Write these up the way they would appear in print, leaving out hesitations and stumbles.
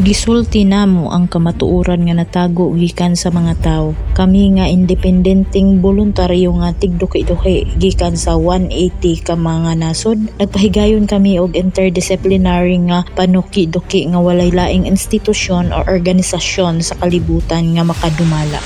Gisulti namo ang kamatuoran nga natago gikan sa mga tawo. Kami nga independenteng voluntaryo nga tigduki-duki gikan sa 180 ka mga nasod. Nagpahigayon kami og interdisciplinary nga panuki-duki nga walay laing institusyon o organisasyon sa kalibutan nga makadumala.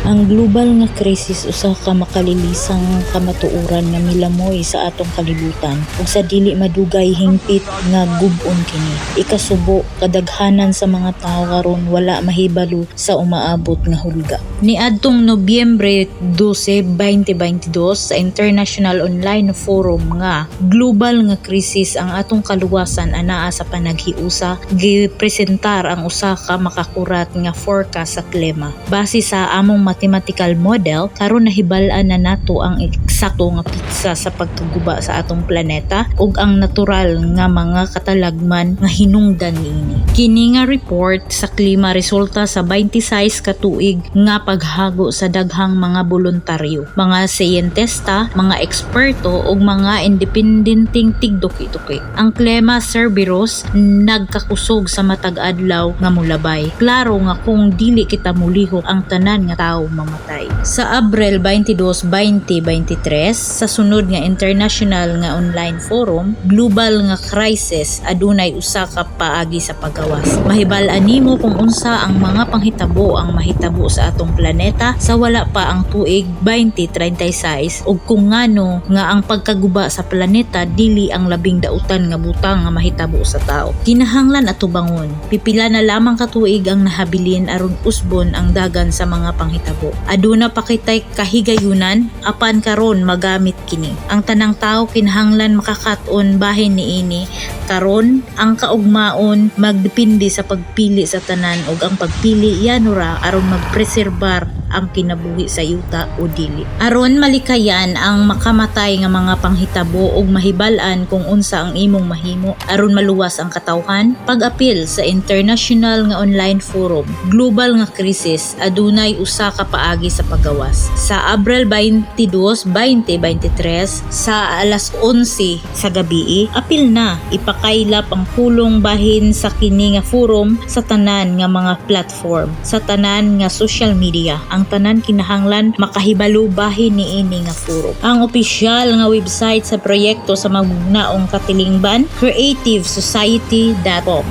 Ang global nga krisis usa ka makalilisang kamatuoran nga milamoy sa atong kalibutan ug sa dili madugay hingpit nga gub-on kini. Ikasubo, kadaghanan sa mga tawo karon wala mahibalo sa umaabot nga hulga. Niadtong Nobyembre 12, 2022 sa International Online Forum nga global nga krisis ang atong kaluwasan anaa sa panaghiusa, gipresentar ang usa ka makakurat nga forecast sa klima. Base sa among mathematical model, karon nahibal-an na nato ang eksakto nga pitsa sa pagkaguba sa atong planeta ug ang natural nga mga katalagman nga hinungdan niini. Kini nga report sa klima resulta sa 26 ka tuig nga paghago sa daghang mga voluntaryo, mga siyentista, mga eksperto ug mga independenteng tigduki-duki. Ang klima Cerberus nagkakusog sa matag adlaw nga mulabay. Klaro nga kung dili kita mulihok ang tanan nga tawo mamatay. Sa Abril 22, 2023 sa sunod nga international nga online forum, global nga crisis adunay usa ka paagi sa paggawas. Mahibal-an nimo kung unsa ang mga panghitabo ang mahitabo sa atong planeta sa wala pa ang tuig 2036 ug kung ngano nga ang pagkaguba sa planeta dili ang labing dautan nga butang nga mahitabo sa tao. Kinahanglan ato bangon. Pipila na lamang ka tuig ang nahabilin aron usbon ang dagan sa mga panghitabo. Aduna pa kitay kahigayunan apan karon magamit kini. Ang tanang tawo kinahanglan makakaton bahin niini. Karon ang kaugmaon magdepende sa pagpili sa tanan ug ang pagpili yanura aron magpreserbar ang kinabuhi sa yuta o dili. Aron malikayan ang makamatay nga mga panghitabo ug mahibal-an kung unsa ang imong mahimo aron maluwas ang katawhan, pag-apil sa international nga online forum, global nga krisis adunay usa ka paagi sa paggawas. Sa Abril 22, 2023 sa alas 11 sa gabii, apil na ipakaylap ang pulong bahin sa kini nga forum sa tanan nga mga platform, sa tanan nga social media. Ang tanan kinahanglan makahibalo bahin niini nga forum. Ang opisyal nga website sa proyekto sa magugnaong katilingban, creativesociety.com.